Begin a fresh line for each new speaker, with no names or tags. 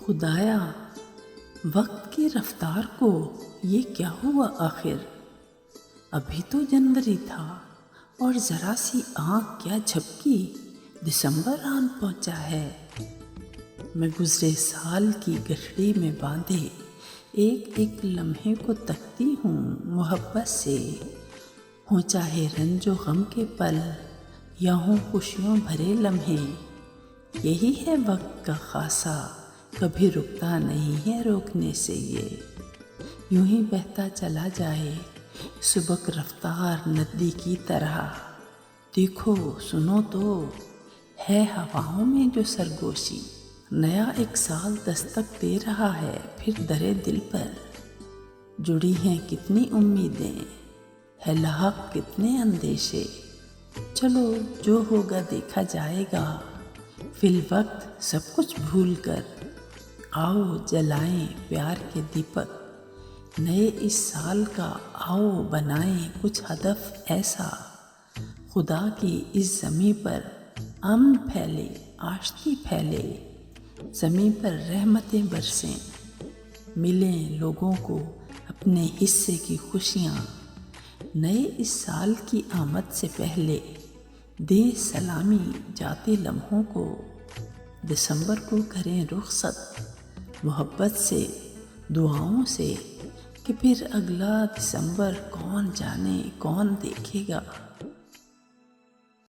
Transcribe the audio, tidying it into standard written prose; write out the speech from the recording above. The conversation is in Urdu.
خدایا وقت کی رفتار کو یہ کیا ہوا آخر؟ ابھی تو جنوری تھا اور ذرا سی آنکھ کیا جھپکی دسمبر آن پہنچا ہے۔ میں گزرے سال کی گٹھڑی میں باندھے ایک ایک لمحے کو تکتی ہوں محبت سے، ہوں چاہے رنج و غم کے پل یا ہوں خوشیوں بھرے لمحے۔ یہی ہے وقت کا خاصہ، کبھی رکتا نہیں ہے روکنے سے یہ، یوں ہی بہتا چلا جائے سبک رفتار ندی کی طرح۔ دیکھو سنو تو ہے ہواؤں میں جو سرگوشی، نیا ایک سال دستک دے رہا ہے پھر درے دل پر۔ جڑی ہیں کتنی امیدیں، ہے لاحق کتنے اندیشے، چلو جو ہوگا دیکھا جائے گا، فی الوقت سب کچھ بھول کر آؤ جلائیں پیار کے دیپک نئے اس سال کا۔ آؤ بنائیں کچھ ہدف ایسا، خدا کی اس زمیں پر امن پھیلے، آشتی پھیلے، زمیں پر رحمتیں برسیں، ملیں لوگوں کو اپنے حصے کی خوشیاں۔ نئے اس سال کی آمد سے پہلے دیں سلامی جاتے لمحوں کو، دسمبر کو کریں رخصت محبت سے، دعاؤں سے، کہ پھر اگلا دسمبر کون جانے کون دیکھے گا۔